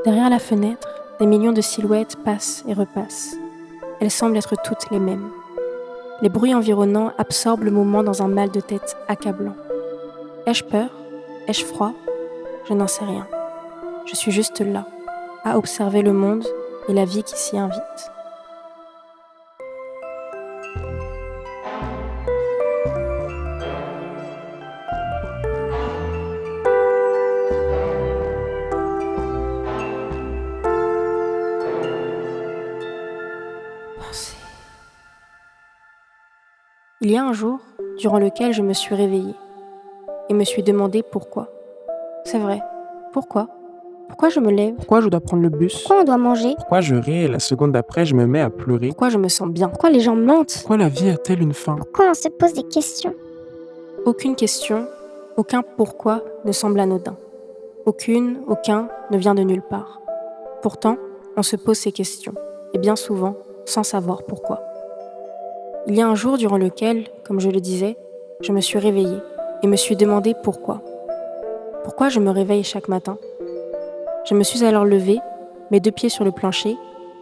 Derrière la fenêtre, des millions de silhouettes passent et repassent. Elles semblent être toutes les mêmes. Les bruits environnants absorbent le moment dans un mal de tête accablant. Ai-je peur ? Ai-je froid ? Je n'en sais rien. Je suis juste là, à observer le monde et la vie qui s'y invite. Il y a un jour durant lequel je me suis réveillée et me suis demandé pourquoi. C'est vrai, pourquoi ? Pourquoi je me lève ? Pourquoi je dois prendre le bus? Pourquoi on doit manger? Pourquoi je ris et la seconde d'après je me mets à pleurer? Pourquoi je me sens bien ? Pourquoi les gens mentent? Pourquoi la vie a-t-elle une fin? Pourquoi on se pose des questions? Aucune question, aucun pourquoi ne semble anodin. Aucun ne vient de nulle part. Pourtant, on se pose ces questions, et bien souvent, sans savoir pourquoi. Il y a un jour durant lequel, comme je le disais, je me suis réveillée et me suis demandé pourquoi. Pourquoi je me réveille chaque matin ? Je me suis alors levée, mes 2 pieds sur le plancher,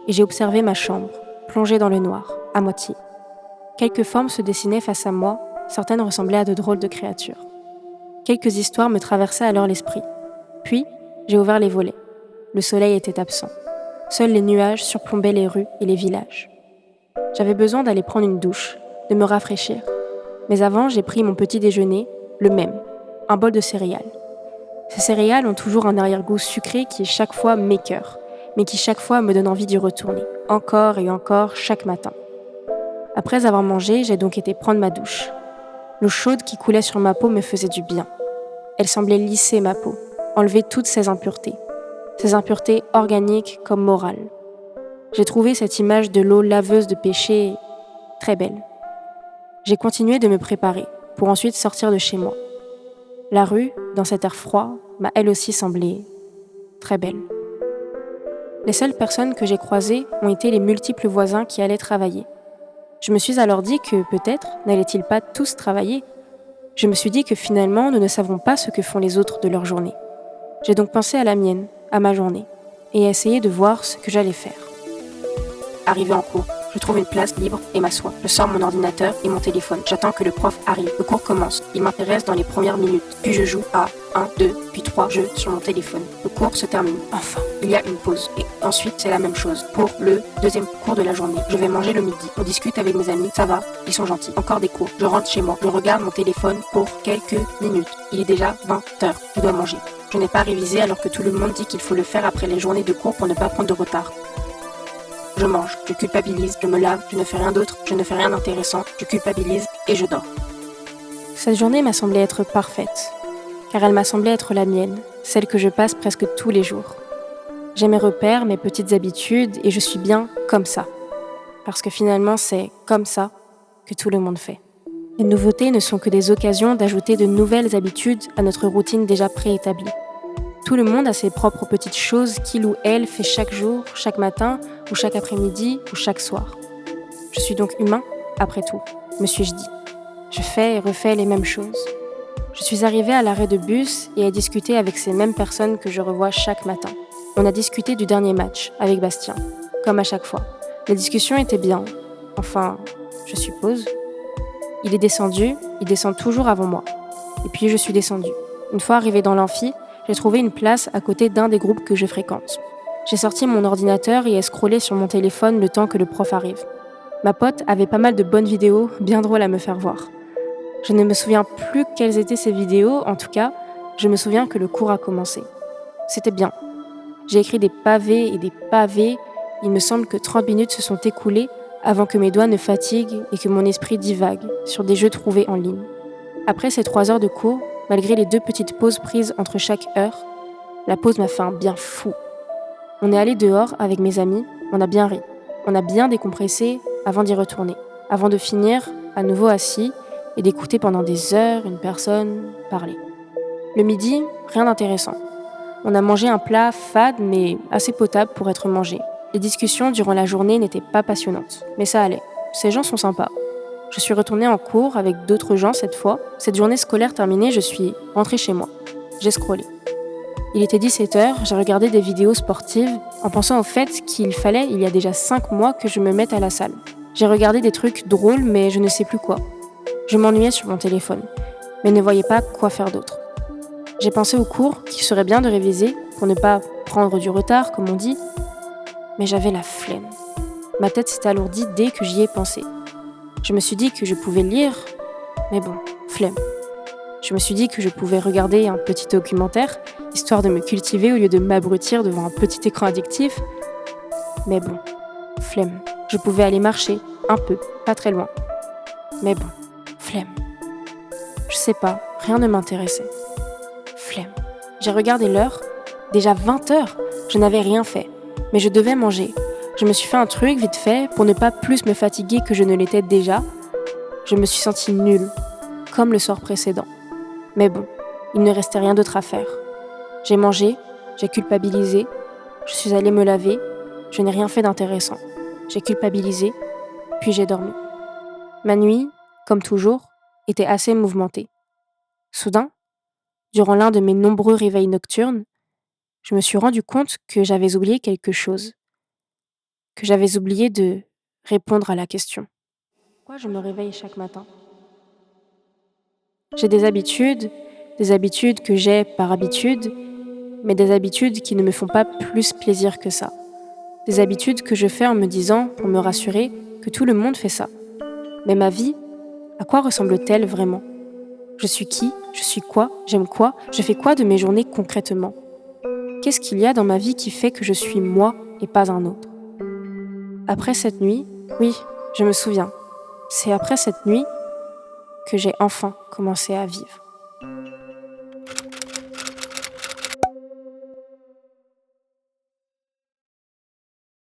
et j'ai observé ma chambre, plongée dans le noir, à moitié. Quelques formes se dessinaient face à moi, certaines ressemblaient à de drôles de créatures. Quelques histoires me traversaient alors l'esprit. Puis, j'ai ouvert les volets. Le soleil était absent. Seuls les nuages surplombaient les rues et les villages. J'avais besoin d'aller prendre une douche, de me rafraîchir. Mais avant, j'ai pris mon petit déjeuner, le même, un bol de céréales. Ces céréales ont toujours un arrière-goût sucré qui chaque fois m'écœure, mais qui chaque fois me donne envie d'y retourner, encore et encore, chaque matin. Après avoir mangé, j'ai donc été prendre ma douche. L'eau chaude qui coulait sur ma peau me faisait du bien. Elle semblait lisser ma peau, enlever toutes ces impuretés organiques comme morales. J'ai trouvé cette image de l'eau laveuse de péché très belle. J'ai continué de me préparer pour ensuite sortir de chez moi. La rue, dans cet air froid, m'a elle aussi semblé très belle. Les seules personnes que j'ai croisées ont été les multiples voisins qui allaient travailler. Je me suis alors dit que peut-être n'allaient-ils pas tous travailler. Je me suis dit que finalement nous ne savons pas ce que font les autres de leur journée. J'ai donc pensé à la mienne, à ma journée, et essayé de voir ce que j'allais faire. Arrivé en cours, je trouve une place libre et m'assois. Je sors mon ordinateur et mon téléphone. J'attends que le prof arrive. Le cours commence. Il m'intéresse dans les premières minutes. Puis je joue à 1, 2, puis 3 jeux sur mon téléphone. Le cours se termine. Enfin, il y a une pause. Et ensuite, c'est la même chose. Pour le deuxième cours de la journée, je vais manger le midi. On discute avec mes amis. Ça va, ils sont gentils. Encore des cours. Je rentre chez moi. Je regarde mon téléphone pour quelques minutes. Il est déjà 20h. Je dois manger. Je n'ai pas révisé alors que tout le monde dit qu'il faut le faire après les journées de cours pour ne pas prendre de retard. Je mange, je culpabilise, je me lave, je ne fais rien d'autre, je ne fais rien d'intéressant, je culpabilise et je dors. Cette journée m'a semblé être parfaite, car elle m'a semblé être la mienne, celle que je passe presque tous les jours. J'ai mes repères, mes petites habitudes et je suis bien comme ça. Parce que finalement, c'est comme ça que tout le monde fait. Les nouveautés ne sont que des occasions d'ajouter de nouvelles habitudes à notre routine déjà préétablie. Tout le monde a ses propres petites choses qu'il ou elle fait chaque jour, chaque matin, ou chaque après-midi, ou chaque soir. Je suis donc humain, après tout, me suis-je dit. Je fais et refais les mêmes choses. Je suis arrivée à l'arrêt de bus et ai discuté avec ces mêmes personnes que je revois chaque matin. On a discuté du dernier match, avec Bastien, comme à chaque fois. Les discussions étaient bien, enfin, je suppose. Il est descendu, il descend toujours avant moi. Et puis je suis descendue. Une fois arrivée dans l'amphi, j'ai trouvé une place à côté d'un des groupes que je fréquente. J'ai sorti mon ordinateur et ai scrollé sur mon téléphone le temps que le prof arrive. Ma pote avait pas mal de bonnes vidéos, bien drôles à me faire voir. Je ne me souviens plus quelles étaient ces vidéos, en tout cas, je me souviens que le cours a commencé. C'était bien. J'ai écrit des pavés et des pavés. Il me semble que 30 minutes se sont écoulées avant que mes doigts ne fatiguent et que mon esprit divague sur des jeux trouvés en ligne. Après ces 3 heures de cours, malgré les 2 petites pauses prises entre chaque heure, la pause m'a fait un bien fou. On est allé dehors avec mes amis, on a bien ri, on a bien décompressé avant d'y retourner, avant de finir à nouveau assis et d'écouter pendant des heures une personne parler. Le midi, rien d'intéressant. On a mangé un plat fade mais assez potable pour être mangé. Les discussions durant la journée n'étaient pas passionnantes, mais ça allait. Ces gens sont sympas. Je suis retournée en cours avec d'autres gens cette fois. Cette journée scolaire terminée, je suis rentrée chez moi. J'ai scrollé. Il était 17h, j'ai regardé des vidéos sportives en pensant au fait qu'il fallait, il y a déjà 5 mois, que je me mette à la salle. J'ai regardé des trucs drôles, mais je ne sais plus quoi. Je m'ennuyais sur mon téléphone, mais ne voyais pas quoi faire d'autre. J'ai pensé au cours, qu'il serait bien de réviser, pour ne pas prendre du retard, comme on dit, mais j'avais la flemme. Ma tête s'est alourdie dès que j'y ai pensé. Je me suis dit que je pouvais lire, mais bon, flemme. Je me suis dit que je pouvais regarder un petit documentaire, histoire de me cultiver au lieu de m'abrutir devant un petit écran addictif. Mais bon, flemme. Je pouvais aller marcher, un peu, pas très loin. Mais bon, flemme. Je sais pas, rien ne m'intéressait. Flemme. J'ai regardé l'heure, déjà 20h, je n'avais rien fait. Mais je devais manger. Je me suis fait un truc vite fait pour ne pas plus me fatiguer que je ne l'étais déjà. Je me suis sentie nulle, comme le soir précédent. Mais bon, il ne restait rien d'autre à faire. J'ai mangé, j'ai culpabilisé, je suis allée me laver, je n'ai rien fait d'intéressant. J'ai culpabilisé, puis j'ai dormi. Ma nuit, comme toujours, était assez mouvementée. Soudain, durant l'un de mes nombreux réveils nocturnes, je me suis rendu compte que j'avais oublié quelque chose, que j'avais oublié de répondre à la question. Pourquoi je me réveille chaque matin ? J'ai des habitudes que j'ai par habitude, mais des habitudes qui ne me font pas plus plaisir que ça. Des habitudes que je fais en me disant, pour me rassurer, que tout le monde fait ça. Mais ma vie, à quoi ressemble-t-elle vraiment ? Je suis qui ? Je suis quoi ? J'aime quoi ? Je fais quoi de mes journées concrètement ? Qu'est-ce qu'il y a dans ma vie qui fait que je suis moi et pas un autre ? Après cette nuit, oui, je me souviens, c'est après cette nuit que j'ai enfin commencé à vivre.